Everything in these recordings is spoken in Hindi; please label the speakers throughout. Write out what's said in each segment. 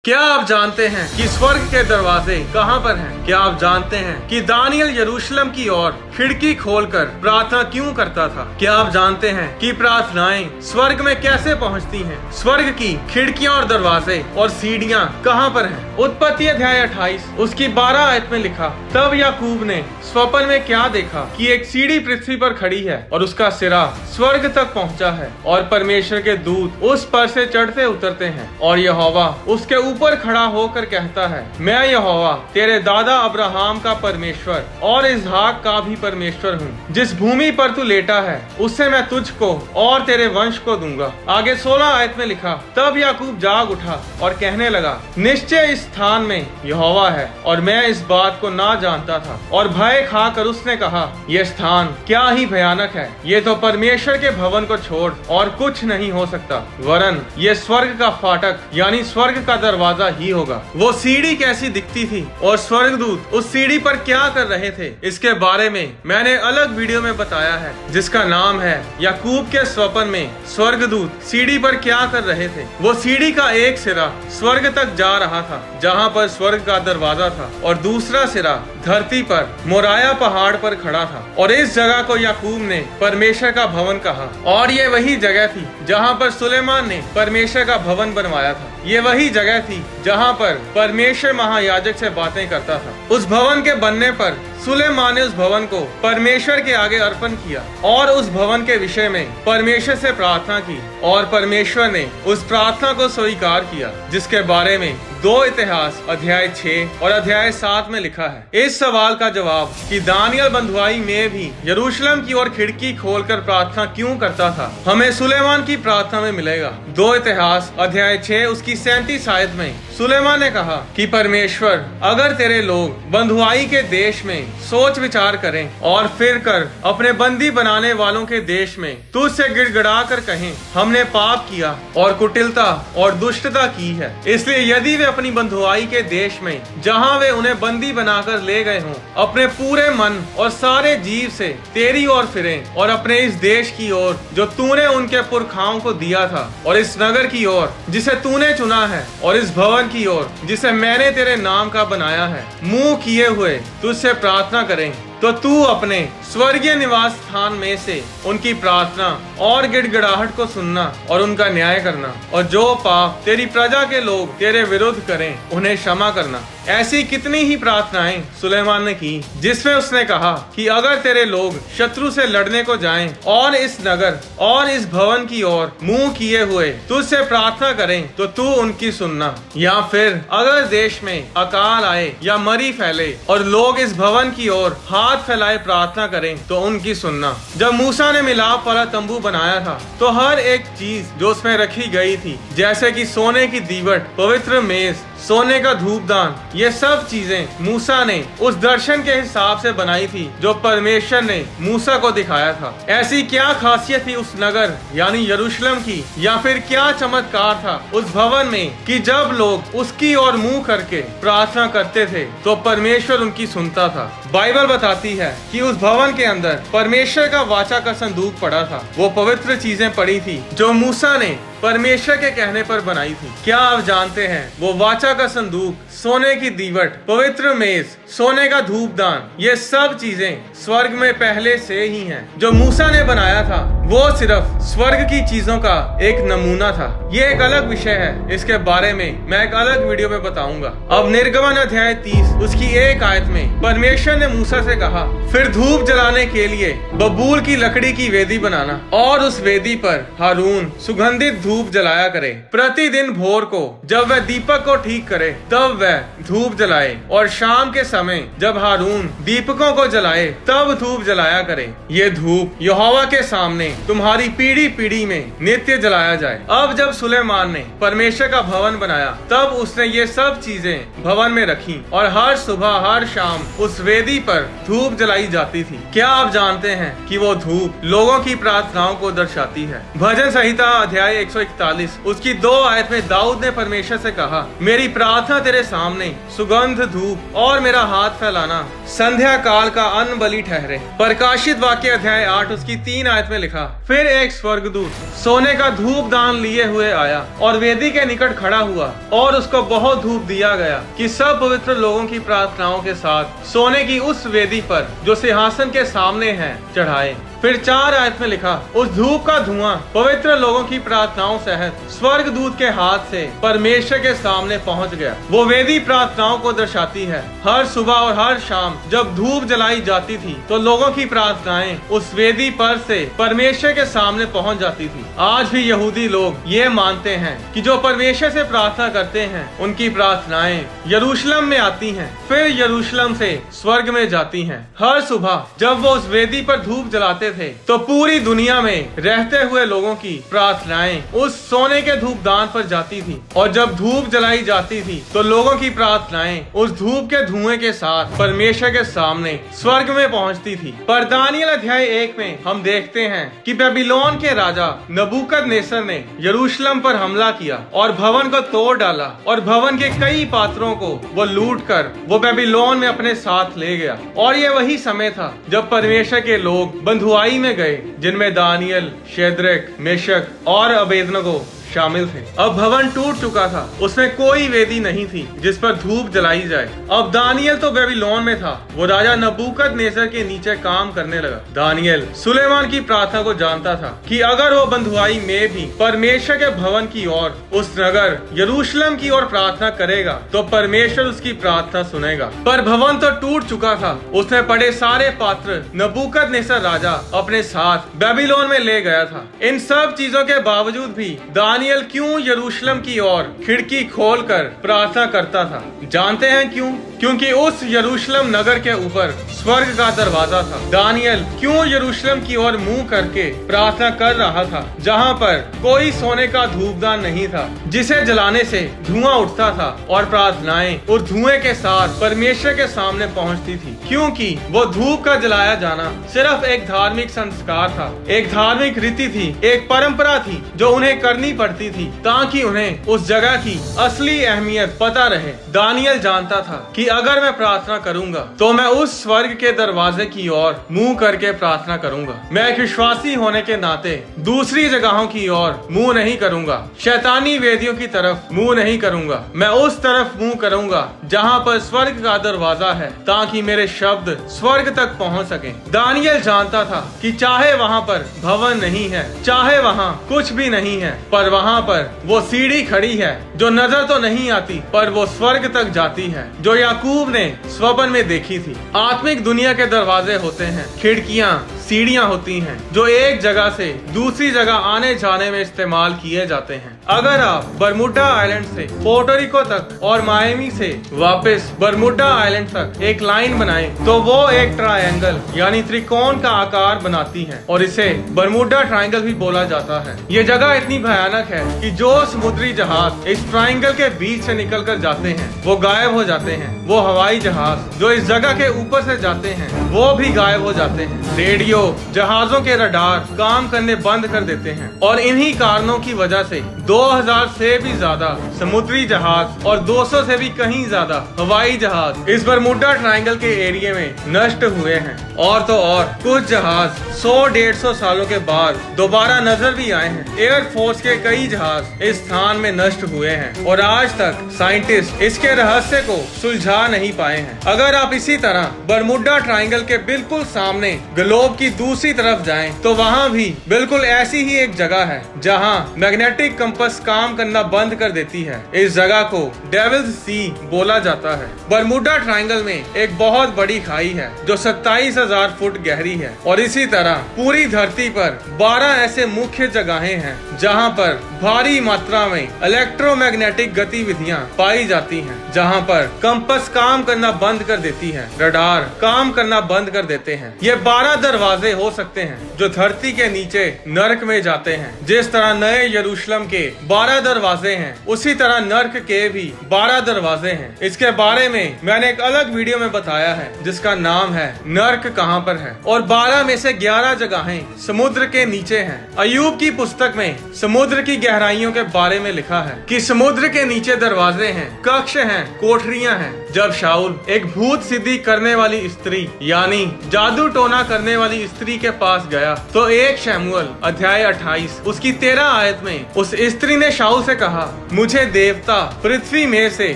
Speaker 1: क्या आप जानते हैं कि स्वर्ग के दरवाजे कहाँ पर हैं? क्या आप जानते हैं कि दानियल यरूशलेम की ओर खिड़की खोलकर प्रार्थना क्यों करता था? क्या आप जानते हैं कि प्रार्थनाएं स्वर्ग में कैसे पहुँचती हैं? स्वर्ग की खिड़कियाँ और दरवाजे और सीढ़ियाँ कहाँ पर हैं? उत्पत्ति अध्याय 28 उसकी 12 आयत में लिखा, तब याकूब ने स्वप्न में क्या देखा कि एक सीढ़ी पृथ्वी पर खड़ी है और उसका सिरा स्वर्ग तक पहुंचा है और परमेश्वर के दूत उस पर से चढ़ते उतरते हैं और यहोवा उसके ऊपर खड़ा होकर कहता है, मैं यहोवा तेरे दादा अब्राहम का परमेश्वर और इसहाक का भी परमेश्वर हूँ। जिस भूमि पर तू लेटा है उससे मैं तुझको और तेरे वंश को दूंगा। आगे 16 आयत में लिखा, तब याकूब जाग उठा और कहने लगा, निश्चय इस स्थान में यहोवा है और मैं इस बात को ना जानता था। और भय खाकर उसने कहा, यह स्थान क्या ही भयानक है, ये तो परमेश्वर के भवन को छोड़ और कुछ नहीं हो सकता, वरन ये स्वर्ग का फाटक यानी स्वर्ग का दरवाजा ही होगा। वो सीढ़ी कैसी दिखती थी और स्वर्गदूत उस सीढ़ी पर क्या कर रहे थे, इसके बारे में मैंने अलग वीडियो में बताया है जिसका नाम है याकूब के स्वप्न में स्वर्गदूत सीढ़ी पर क्या कर रहे थे। वो सीढ़ी का एक सिरा स्वर्ग तक जा रहा था जहाँ पर स्वर्ग का दरवाजा था और दूसरा सिरा धरती पर मोराया पहाड़ पर खड़ा था और इस जगह को याकूब ने परमेश्वर का भवन कहा। और ये वही जगह थी जहाँ पर सुलेमान ने परमेश्वर का भवन बनवाया था। ये वही जगह थी जहाँ पर परमेश्वर महायाजक से बातें करता था। उस भवन के बनने पर सुलेमान ने उस भवन को परमेश्वर के आगे अर्पण किया और उस भवन के विषय में परमेश्वर से प्रार्थना की और परमेश्वर ने उस प्रार्थना को स्वीकार किया, जिसके बारे में 2 इतिहास अध्याय 6 और अध्याय 7 में लिखा है। इस सवाल का जवाब कि दानियल बंधुआई में भी यरूशलेम की ओर खिड़की खोलकर प्रार्थना क्यों करता था, हमें सुलेमान की प्रार्थना में मिलेगा। 2 इतिहास अध्याय 6 उसकी 37 आयत में सुलेमान ने कहा कि परमेश्वर, अगर तेरे लोग बंधुआई के देश में सोच विचार करें और फिर कर अपने बंदी बनाने वालों के देश में तुझसे गिड़गिड़ा कर कहें, हमने पाप किया और कुटिलता और दुष्टता की है, इसलिए यदि वे अपनी बंधुआई के देश में जहां वे उन्हें बंदी बनाकर ले गए हों अपने पूरे मन और सारे जीव से तेरी ओर फिरें और अपने इस देश की ओर जो तूने उनके पुरखाओं को दिया था और इस नगर की ओर जिसे तूने चुना है और इस भवन की ओर जिसे मैंने तेरे नाम का बनाया है, मुंह किए हुए तुझसे प्रार्थना करें, तो तू अपने स्वर्गीय निवास स्थान में से उनकी प्रार्थना और गिड़गिड़ाहट को सुनना और उनका न्याय करना और जो पाप तेरी प्रजा के लोग तेरे विरुद्ध करें उन्हें क्षमा करना। ऐसी कितनी ही प्रार्थनाएं सुलेमान ने की जिसमें उसने कहा कि अगर तेरे लोग शत्रु से लड़ने को जाएं और इस नगर और इस भवन की ओर मुंह किए हुए तुझसे प्रार्थना करें तो तू उनकी सुनना। या फिर अगर देश में अकाल आए या मरी फैले और लोग इस भवन की ओर हाथ फैलाए प्रार्थना करें तो उनकी सुनना। जब मूसा ने मिलाप वाला तंबू बनाया था तो हर एक चीज जो उसमें रखी गई थी, जैसे कि सोने की दीवट, पवित्र मेज, सोने का धूपदान, ये सब चीजें मूसा ने उस दर्शन के हिसाब से बनाई थी जो परमेश्वर ने मूसा को दिखाया था। ऐसी क्या खासियत थी उस नगर यानी यरूशलेम की, या फिर क्या चमत्कार था उस भवन में कि जब लोग उसकी ओर मुंह करके प्रार्थना करते थे तो परमेश्वर उनकी सुनता था। बाइबल बताती है कि उस भवन के अंदर परमेश्वर का वाचा का संदूक पड़ा था। वो पवित्र चीजें पड़ी थी जो मूसा ने परमेश्वर के कहने पर बनाई थी। क्या आप जानते हैं वो वाचा का संदूक, सोने की दीवट, पवित्र मेज, सोने का धूपदान, ये सब चीजें स्वर्ग में पहले से ही हैं। जो मूसा ने बनाया था वो सिर्फ स्वर्ग की चीजों का एक नमूना था। ये एक अलग विषय है, इसके बारे में मैं एक अलग वीडियो में बताऊंगा। अब निर्गमन अध्याय 30 उसकी 1 आयत में परमेश्वर ने मूसा से कहा, फिर धूप जलाने के लिए बबूल की लकड़ी की वेदी बनाना और उस वेदी पर हारून सुगंधित धूप जलाया करे। प्रतिदिन भोर को जब वह दीपक को ठीक करे तब वह धूप जलाए और शाम के समय जब हारून दीपकों को जलाए तब धूप जलाया करे। ये धूप यहोवा के सामने तुम्हारी पीढ़ी पीढ़ी में नित्य जलाया जाए। अब जब सुलेमान ने परमेश्वर का भवन बनाया तब उसने ये सब चीजें भवन में रखी और हर सुबह हर शाम उस वेदी पर धूप जलाई जाती थी। क्या आप जानते हैं कि वो धूप लोगों की प्रार्थनाओं को दर्शाती है। भजन संहिता अध्याय 141 उसकी 2 आयत में दाऊद ने परमेश्वर से कहा, मेरी प्रार्थना तेरे सामने सुगंध धूप और मेरा हाथ फैलाना संध्या काल का अन्न बलि ठहरे। प्रकाशित वाक्य अध्याय 8 उसकी 3 आयत में लिखा, फिर एक स्वर्गदूत सोने का धूप दान लिए हुए आया और वेदी के निकट खड़ा हुआ और उसको बहुत धूप दिया गया कि सब पवित्र लोगों की प्रार्थनाओं के साथ सोने की उस वेदी पर जो सिंहासन के सामने है चढ़ाए। फिर 4 आयत में लिखा, उस धूप का धुआं पवित्र लोगों की प्रार्थनाओं सहित स्वर्गदूत के हाथ से परमेश्वर के सामने पहुंच गया। वो वेदी प्रार्थनाओं को दर्शाती है। हर सुबह और हर शाम जब धूप जलाई जाती थी तो लोगों की प्रार्थनाएं उस वेदी पर से परमेश्वर के सामने पहुंच जाती थी। आज भी यहूदी लोग ये मानते हैं कि जो परमेश्वर से प्रार्थना करते हैं उनकी प्रार्थनाएं यरूशलेम में आती हैं, फिर यरूशलेम से स्वर्ग में जाती हैं। हर सुबह जब वो उस वेदी पर धूप जलाते थे तो पूरी दुनिया में रहते हुए लोगों की प्रार्थनाएं उस सोने के धूप दान पर जाती थी, और जब धूप जलाई जाती थी तो लोगों की प्रार्थनाएं उस धूप के धुएं के साथ परमेश्वर के सामने स्वर्ग में पहुंचती थी। पर दानियल अध्याय 1 में हम देखते हैं कि बेबीलोन के राजा नबूकदनेस्सर ने यरूशलेम पर हमला किया और भवन को तोड़ डाला और भवन के कई पात्रों को वो लूट कर वो बेबीलोन में अपने साथ ले गया। और ये वही समय था जब परमेश्वर के लोग बंधुआई में गए, जिनमें दानियल, शेद्रक, मेशक और अबेदनगो शामिल थे। अब भवन टूट चुका था, उसमें कोई वेदी नहीं थी जिस पर धूप जलाई जाए। अब दानियल तो बेबीलोन में था, वो राजा नबूकदनेस्सर के नीचे काम करने लगा। दानियल सुलेमान की प्रार्थना को जानता था कि अगर वो बंधुआई में भी परमेश्वर के भवन की ओर, उस नगर यरूशलेम की ओर प्रार्थना करेगा तो परमेश्वर उसकी प्रार्थना सुनेगा। पर भवन तो टूट चुका था, उसमें पड़े सारे पात्र नबूकदनेस्सर राजा अपने साथ बेबीलोन में ले गया था। इन सब चीजों के बावजूद भी दानियल क्यों यरूशलेम की ओर खिड़की खोलकर प्रार्थना करता था? जानते हैं क्यों? क्योंकि उस यरूशलेम नगर के ऊपर स्वर्ग का दरवाजा था। दानियल क्यों यरूशलेम की ओर मुंह करके प्रार्थना कर रहा था, जहां पर कोई सोने का धूपदान नहीं था जिसे जलाने से धुआं उठता था और प्रार्थनाएं उस धुएं के साथ परमेश्वर के सामने पहुंचती थी? क्योंकि वो धूप का जलाया जाना सिर्फ एक धार्मिक संस्कार था, एक धार्मिक रीति थी, एक परंपरा थी जो उन्हें करनी पड़ती थी ताकि उन्हें उस जगह की असली अहमियत पता रहे। दानियल जानता था कि अगर मैं प्रार्थना करूंगा तो मैं उस स्वर्ग के दरवाजे की ओर मुंह करके प्रार्थना करूंगा। मैं एक विश्वासी होने के नाते दूसरी जगहों की ओर मुंह नहीं करूंगा, शैतानी वेदियों की तरफ मुंह नहीं करूंगा। मैं उस तरफ मुंह करूंगा जहां पर स्वर्ग का दरवाजा है, ताकि मेरे शब्द स्वर्ग तक पहुंच सके। दानियल जानता था कि चाहे वहां पर भवन नहीं है, चाहे वहां कुछ भी नहीं है, पर वहां पर वो सीढ़ी खड़ी है जो नजर तो नहीं आती पर वो स्वर्ग तक जाती है, जो याकूब ने स्वप्न में देखी थी। आत्मिक दुनिया के दरवाजे होते हैं, खिड़कियां, सीढ़ियां होती हैं जो एक जगह से दूसरी जगह आने जाने में इस्तेमाल किए जाते हैं। अगर आप बरमुडा आइलैंड से पोर्टोरिको तक और मायामी से वापस बरमुडा आइलैंड तक एक लाइन बनाएं तो वो एक ट्रायंगल यानी त्रिकोण का आकार बनाती है और इसे बरमुडा ट्रायंगल भी बोला जाता है। ये जगह इतनी भयानक है कि जो समुद्री जहाज इस ट्रायंगल के बीच से निकल कर जाते हैं वो गायब हो जाते हैं। वो हवाई जहाज जो इस जगह के ऊपर से जाते हैं वो भी गायब हो जाते हैं। रेडियो जहाजों के रडार काम करने बंद कर देते हैं और इन्हीं कारणों की वजह से 2000 से भी ज्यादा समुद्री जहाज और 200 से भी कहीं ज्यादा हवाई जहाज इस बरमुडा ट्रायंगल के एरिया में नष्ट हुए हैं। और तो और कुछ जहाज 100-150 सालों के बाद दोबारा नजर भी आए हैं। एयरफोर्स के कई जहाज इस स्थान में नष्ट हुए हैं और आज तक साइंटिस्ट इसके रहस्य को सुलझा नहीं पाए हैं। अगर आप इसी तरह बरमुडा ट्रायंगल के बिल्कुल सामने ग्लोब की दूसरी तरफ जाएं, तो वहाँ भी बिल्कुल ऐसी ही एक जगह है जहाँ मैग्नेटिक कंपास काम करना बंद कर देती है। इस जगह को डेविल्स सी बोला जाता है। बरमुडा ट्रायंगल में एक बहुत बड़ी खाई है जो 27,000 फुट गहरी है और इसी तरह पूरी धरती पर 12 ऐसे मुख्य जगहें हैं जहाँ पर भारी मात्रा में इलेक्ट्रोमैग्नेटिक गतिविधियाँ पाई जाती हैं, जहाँ पर कंपास काम करना बंद कर देती है, रडार काम करना बंद कर देते हैं। ये 12 दरवाजे हो सकते हैं जो धरती के नीचे नर्क में जाते हैं। जिस तरह नए यरूशलेम के 12 दरवाजे हैं, उसी तरह नर्क के भी 12 दरवाजे हैं। इसके बारे में मैंने एक अलग वीडियो में बताया है जिसका नाम है नर्क कहाँ पर है, और 12 में से 11 जगहें समुद्र के नीचे हैं। अय्यूब की पुस्तक में समुद्र की गहराइयों के बारे में लिखा है कि समुद्र के नीचे दरवाजे हैं, कक्ष हैं, कोठरियां हैं। जब शाऊल एक भूत सिद्धि करने वाली स्त्री यानी जादू टोना करने वाली कनानी स्त्री के पास गया तो 1 शमूएल अध्याय 28 उसकी 13 आयत में उस स्त्री ने शाऊल से कहा, मुझे देवता पृथ्वी में से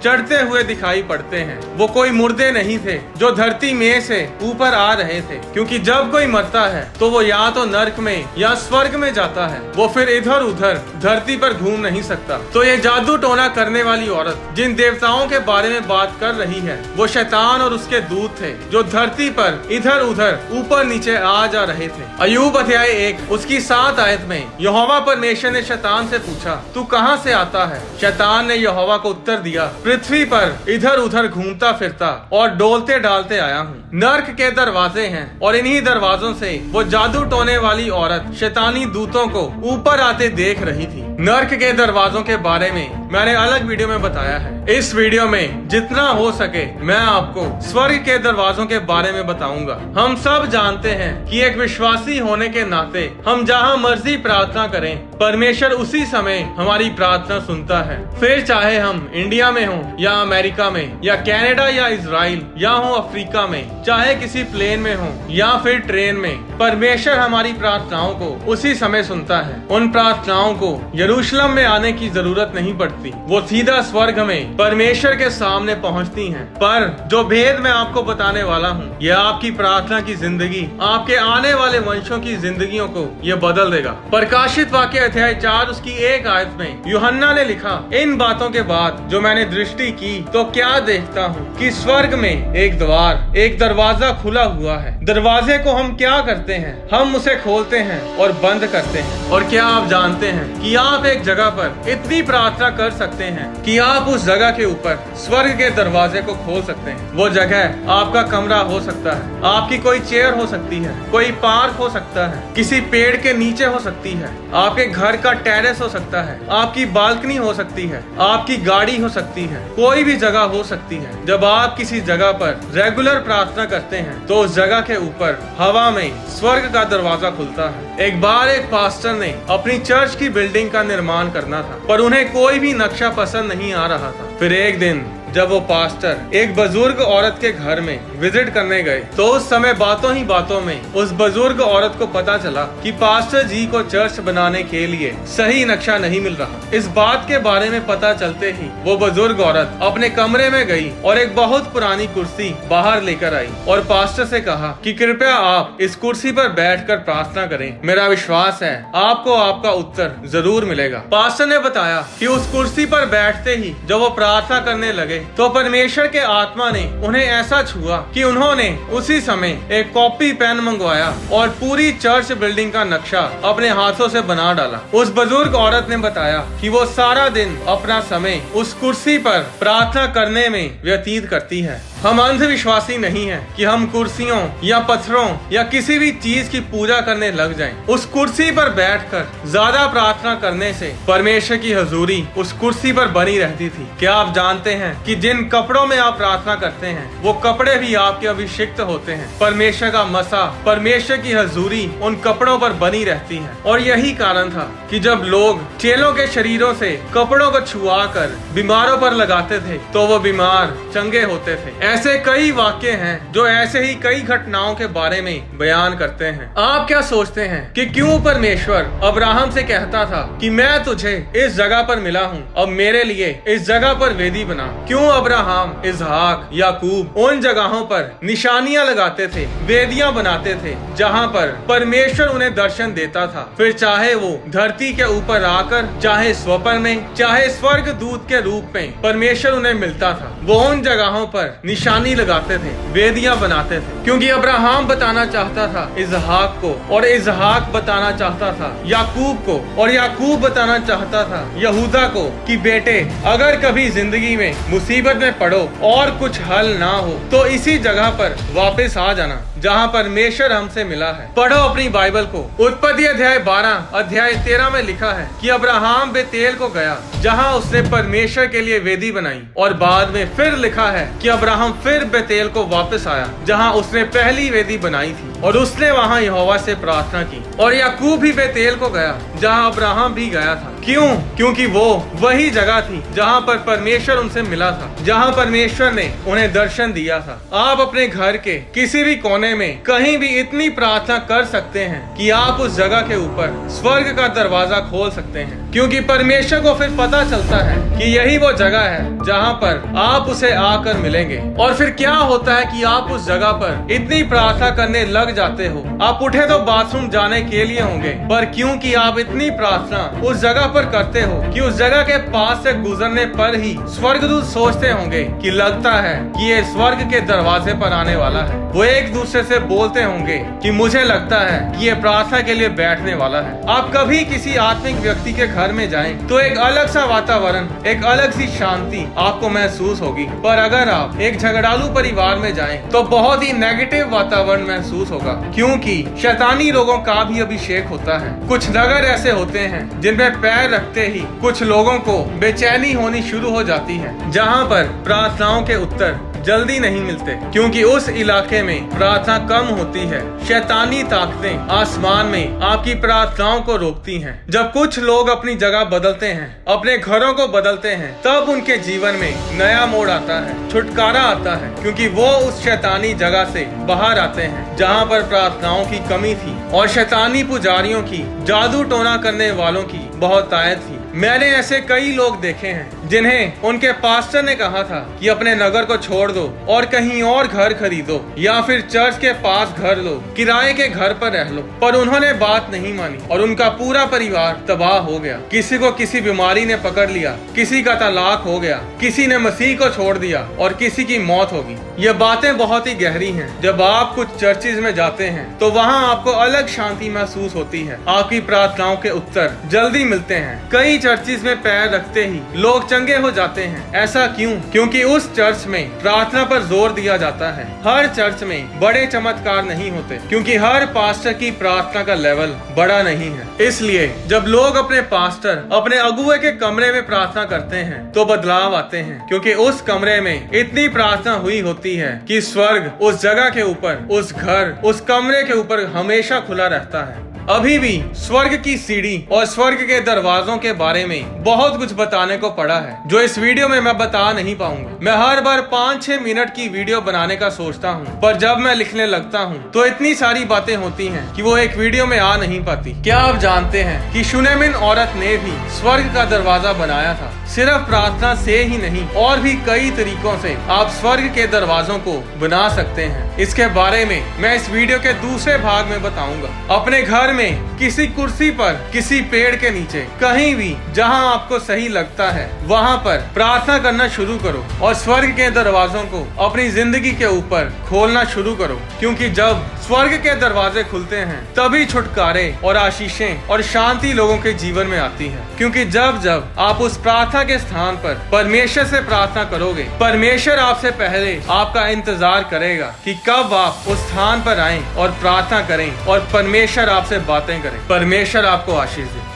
Speaker 1: चढ़ते हुए दिखाई पड़ते हैं। वो कोई मुर्दे नहीं थे जो धरती में से ऊपर आ रहे थे, क्योंकि जब कोई मरता है तो वो या तो नर्क में या स्वर्ग में जाता है, वो फिर इधर उधर धरती पर घूम नहीं सकता। तो ये जादू टोना करने वाली औरत जिन देवताओं के बारे में बात कर रही है वो शैतान और उसके दूत थे जो धरती पर इधर उधर ऊपर नीचे आ जा रहे थे। अय्यूब अध्याय 1 उसकी 7 आयत में यहोवा परमेश्वर ने शैतान से पूछा, तू कहाँ से आता है? शैतान ने यहोवा को उत्तर दिया, पृथ्वी पर इधर उधर घूमता फिरता और डोलते डालते आया हूँ। नर्क के दरवाजे हैं और इन्हीं दरवाजों से वो जादू टोने वाली औरत शैतानी दूतों को ऊपर आते देख रही थी। नर्क के दरवाजों के बारे में मैंने अलग वीडियो में बताया है। इस वीडियो में जितना हो सके मैं आपको स्वर्ग के दरवाजों के बारे में बताऊंगा। हम सब जानते हैं कि एक विश्वासी होने के नाते हम जहां मर्जी प्रार्थना करें, परमेश्वर उसी समय हमारी प्रार्थना सुनता है। फिर चाहे हम इंडिया में हो या अमेरिका में या कनाडा या इजराइल या हो अफ्रीका में, चाहे किसी प्लेन में हो या फिर ट्रेन में, परमेश्वर हमारी प्रार्थनाओं को उसी समय सुनता है। उन प्रार्थनाओं को यरूशलेम में आने की जरूरत नहीं पड़ती, वो सीधा स्वर्ग में परमेश्वर के सामने पहुंचती हैं। पर जो भेद मैं आपको बताने वाला हूँ, यह आपकी प्रार्थना की जिंदगी, आपके आने वाले वंशों की जिंदगियों को यह बदल देगा। प्रकाशित वाक्य अध्याय 4 उसकी 1 आयत में यूहन्ना ने लिखा, इन बातों के बाद जो मैंने दृष्टि की तो क्या देखता हूँ कि स्वर्ग में एक द्वार, एक दरवाजा खुला हुआ है। दरवाजे को हम क्या करते हैं? हम उसे खोलते हैं और बंद करते हैं। और क्या आप जानते हैं कि आप एक जगह पर इतनी प्रार्थना कर सकते हैं कि आप उस जगह के ऊपर स्वर्ग के दरवाजे को खोल सकते हैं। वो जगह आपका कमरा हो सकता है, आपकी कोई चेयर हो सकती है, कोई पार्क हो सकता है, किसी पेड़ के नीचे हो सकती है, आपके घर का टेरेस हो सकता है, आपकी बालकनी हो सकती है, आपकी गाड़ी हो सकती है, कोई भी जगह हो सकती है। जब आप किसी जगह पर रेगुलर प्रार्थना करते हैं तो उस जगह के ऊपर हवा में स्वर्ग का दरवाजा खुलता है। एक बार एक पास्टर ने अपनी चर्च की बिल्डिंग का निर्माण करना था, पर उन्हें कोई भी नक्शा पसंद नहीं आ रहा था। फिर एक दिन जब वो पास्टर एक बुजुर्ग औरत के घर में विजिट करने गए तो उस समय बातों ही बातों में उस बुजुर्ग औरत को पता चला कि पास्टर जी को चर्च बनाने के लिए सही नक्शा नहीं मिल रहा। इस बात के बारे में पता चलते ही वो बुजुर्ग औरत अपने कमरे में गई और एक बहुत पुरानी कुर्सी बाहर लेकर आई और पास्टर से कहा कि कृपया आप इस कुर्सी पर बैठकर प्रार्थना करें, मेरा विश्वास है आपको आपका उत्तर जरूर मिलेगा। पास्टर ने बताया कि उस कुर्सी पर बैठते ही जब वो प्रार्थना करने लगे तो परमेश्वर के आत्मा ने उन्हें ऐसा छुआ कि उन्होंने उसी समय एक कॉपी पेन मंगवाया और पूरी चर्च बिल्डिंग का नक्शा अपने हाथों से बना डाला। उस बुजुर्ग औरत ने बताया कि वो सारा दिन अपना समय उस कुर्सी पर प्रार्थना करने में व्यतीत करती है। हम अंधविश्वासी नहीं हैं कि हम कुर्सियों या पत्थरों या किसी भी चीज की पूजा करने लग जाएं। उस कुर्सी पर बैठकर ज्यादा प्रार्थना करने से परमेश्वर की हजूरी उस कुर्सी पर बनी रहती थी। क्या आप जानते हैं कि जिन कपड़ों में आप प्रार्थना करते हैं वो कपड़े भी आपके अभिषिक्त होते हैं। परमेश्वर का मसा, परमेश्वर की हजूरी उन कपड़ों पर बनी रहती है। और यही कारण था कि जब लोग चेलों के शरीरों से कपड़ों को छुआ कर बीमारों पर लगाते थे तो वो बीमार चंगे होते थे। ऐसे कई वाक्य हैं जो ऐसे ही कई घटनाओं के बारे में बयान करते हैं। आप क्या सोचते हैं कि क्यों परमेश्वर अब्राहम से कहता था कि मैं तुझे इस जगह पर मिला हूँ, अब मेरे लिए इस जगह पर वेदी बना? क्यों अब्राहम, इसहाक, याकूब उन जगहों पर निशानियां लगाते थे, वेदियां बनाते थे जहाँ पर परमेश्वर उन्हें दर्शन देता था। फिर चाहे वो धरती के ऊपर आकर, चाहे स्वप्न में, चाहे स्वर्ग दूत के रूप में परमेश्वर उन्हें मिलता था, वो उन जगहों पर निशानी लगाते थे, वेदियां बनाते थे। क्योंकि अब्राहम बताना चाहता था इसहाक को और इसहाक बताना चाहता था याकूब को और याकूब बताना चाहता था यहूदा को कि बेटे अगर कभी जिंदगी में मुसीबत में पड़ो और कुछ हल ना हो तो इसी जगह पर वापस आ जाना जहाँ परमेश्वर हमसे मिला है। पढ़ो अपनी बाइबल को। उत्पत्ति अध्याय 12 अध्याय 13 में लिखा है कि अब्राहम बेतेल को गया जहाँ उसने परमेश्वर के लिए वेदी बनाई, और बाद में फिर लिखा है कि अब्राहम फिर बेतेल को वापस आया जहाँ उसने पहली वेदी बनाई थी और उसने वहाँ यहोवा से प्रार्थना की। और याकूब भी बेतेल को गया जहाँ अब्राहम भी गया था। क्यों? क्योंकि वो वही जगह थी जहाँ पर परमेश्वर उनसे मिला था, जहाँ परमेश्वर ने उन्हें दर्शन दिया था। आप अपने घर के किसी भी कोने में कहीं भी इतनी प्रार्थना कर सकते हैं कि आप उस जगह के ऊपर स्वर्ग का दरवाजा खोल सकते हैं, क्योंकि परमेश्वर को फिर पता चलता है कि यही वो जगह है जहाँ पर आप उसे आकर मिलेंगे। और फिर क्या होता है कि आप उस जगह पर इतनी प्रार्थना करने लग जाते हो, आप उठे तो बाथरूम जाने के लिए होंगे, पर क्योंकि आप इतनी प्रार्थना उस जगह पर करते हो कि उस जगह के पास से गुजरने पर ही स्वर्गदूत सोचते होंगे कि लगता है कि ये स्वर्ग के दरवाजे पर आने वाला है। वो एक दूसरे से बोलते होंगे कि मुझे लगता है कि ये प्रार्थना के लिए बैठने वाला है। आप कभी किसी आत्मिक व्यक्ति के घर में जाएं तो एक अलग सा वातावरण, एक अलग सी शांति आपको महसूस होगी, पर अगर आप एक झगड़ालू परिवार में जाएं तो बहुत ही नेगेटिव वातावरण महसूस होगा, क्योंकि शैतानी लोगों का भी अभिषेक होता है। कुछ नगर ऐसे होते हैं जिनमें पैर रखते ही कुछ लोगों को बेचैनी होनी शुरू हो जाती है, जहाँ पर प्रार्थनाओं के उत्तर जल्दी नहीं मिलते, क्योंकि उस इलाके में प्रार्थना कम होती है। शैतानी ताकतें आसमान में आपकी प्रार्थनाओं को रोकती हैं। जब कुछ लोग अपनी जगह बदलते हैं, अपने घरों को बदलते हैं, तब उनके जीवन में नया मोड़ आता है, छुटकारा आता है, क्योंकि वो उस शैतानी जगह से बाहर आते हैं जहाँ पर प्रार्थनाओं की कमी थी और शैतानी पुजारियों की, जादू टोना करने वालों की बहुत ताकत थी। मैंने ऐसे कई लोग देखे हैं जिन्हें उनके पास्टर ने कहा था कि अपने नगर को छोड़ दो और कहीं और घर खरीदो या फिर चर्च के पास घर लो, किराए के घर पर रह लो, पर उन्होंने बात नहीं मानी और उनका पूरा परिवार तबाह हो गया। किसी को किसी बीमारी ने पकड़ लिया, किसी का तलाक हो गया, किसी ने मसीह को छोड़ दिया और किसी की मौत होगी। ये बातें बहुत ही गहरी हैं। जब आप कुछ चर्चिज में जाते हैं तो वहाँ आपको अलग शांति महसूस होती है, आपकी प्रार्थनाओं के उत्तर जल्दी मिलते हैं। कई चर्चिज में पैर रखते ही लोग चंगे हो जाते हैं। ऐसा क्यों? क्योंकि उस चर्च में प्रार्थना पर जोर दिया जाता है। हर चर्च में बड़े चमत्कार नहीं होते, क्योंकि हर पास्टर की प्रार्थना का लेवल बड़ा नहीं है। इसलिए जब लोग अपने पास्टर, अपने अगुवे के कमरे में प्रार्थना करते हैं तो बदलाव आते हैं, क्योंकि उस कमरे में इतनी प्रार्थना हुई होती है कि स्वर्ग उस जगह के ऊपर, उस घर, उस कमरे के ऊपर हमेशा खुला रहता है। अभी भी स्वर्ग की सीढ़ी और स्वर्ग के दरवाजों के बारे में बहुत कुछ बताने को पड़ा है, जो इस वीडियो में मैं बता नहीं पाऊंगा। मैं हर बार 5-6 मिनट की वीडियो बनाने का सोचता हूँ, पर जब मैं लिखने लगता हूँ तो इतनी सारी बातें होती हैं कि वो एक वीडियो में आ नहीं पाती। क्या आप जानते हैं कि शुनेमिन औरत ने भी स्वर्ग का दरवाजा बनाया था? सिर्फ प्रार्थना से ही नहीं, और भी कई तरीकों से आप स्वर्ग के दरवाजों को बना सकते हैं। इसके बारे में मैं इस वीडियो के दूसरे भाग में बताऊंगा। अपने घर में, किसी कुर्सी पर, किसी पेड़ के नीचे, कहीं भी जहां आपको सही लगता है वहां पर प्रार्थना करना शुरू करो और स्वर्ग के दरवाजों को अपनी जिंदगी के ऊपर खोलना शुरू करो, क्योंकि जब स्वर्ग के दरवाजे खुलते हैं तभी छुटकारे और आशीषें और शांति लोगों के जीवन में आती है। क्योंकि जब जब आप उस प्रार्थना के स्थान पर परमेश्वर से प्रार्थना करोगे, परमेश्वर आपसे पहले आपका इंतजार करेगा कि कब आप उस स्थान पर आएं और प्रार्थना करें और परमेश्वर आपसे बातें करें। परमेश्वर आपको आशीष दे।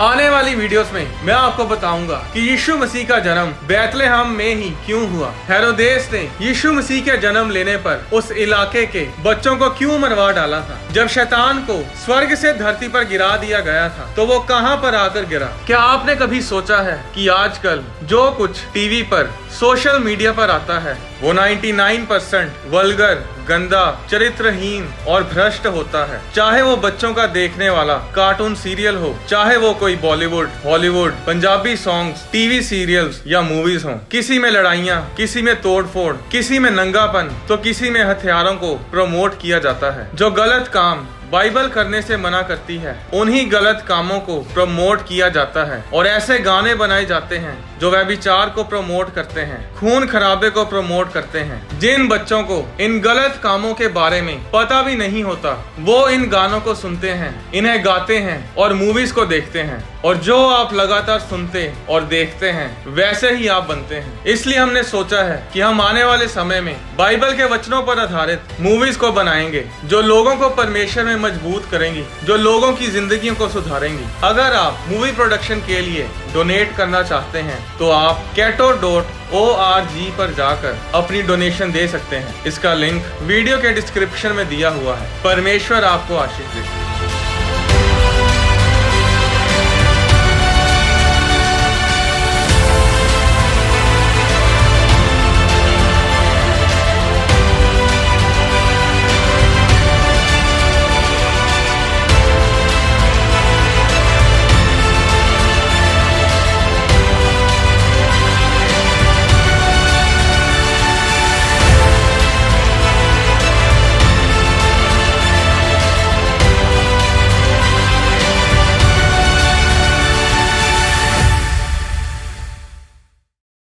Speaker 1: आने वाली वीडियोस में मैं आपको बताऊंगा कि यीशु मसीह का जन्म बैतलहम में ही क्यों हुआ। हेरोदेस ने यीशु मसीह के जन्म लेने पर उस इलाके के बच्चों को क्यों मरवा डाला था। जब शैतान को स्वर्ग से धरती पर गिरा दिया गया था तो वो कहां पर आकर गिरा? क्या आपने कभी सोचा है कि आजकल जो कुछ टीवी पर, सोशल मीडिया पर आता है वो 99% वल्गर, गंदा, चरित्रहीन और भ्रष्ट होता है। चाहे वो बच्चों का देखने वाला कार्टून सीरियल हो, चाहे वो कोई Bollywood, Hollywood, Punjabi songs, TV serials या मूवीज हो। किसी में लड़ाइयाँ, किसी में तोड़फोड़, किसी में नंगापन, तो किसी में हथियारों को प्रमोट किया जाता है। जो गलत काम बाइबल करने से मना करती है, उन्हीं गलत कामों को प्रमोट किया जाता है और ऐसे गाने बनाए जाते हैं जो व्यभिचार को प्रमोट करते हैं, खून खराबे को प्रमोट करते हैं। जिन बच्चों को इन गलत कामों के बारे में पता भी नहीं होता, वो इन गानों को सुनते हैं, इन्हें गाते हैं और मूवीज को देखते हैं, और जो आप लगातार सुनते और देखते हैं वैसे ही आप बनते हैं। इसलिए हमने सोचा है कि हम आने वाले समय में बाइबल के वचनों पर आधारित मूवीज को बनाएंगे जो लोगों को परमेश्वर में मजबूत करेंगी, जो लोगों की जिंदगियों को सुधारेंगी। अगर आप मूवी प्रोडक्शन के लिए डोनेट करना चाहते हैं तो आप keto.org पर जाकर अपनी डोनेशन दे सकते हैं। इसका लिंक वीडियो के डिस्क्रिप्शन में दिया हुआ है। परमेश्वर आपको आशीष दे।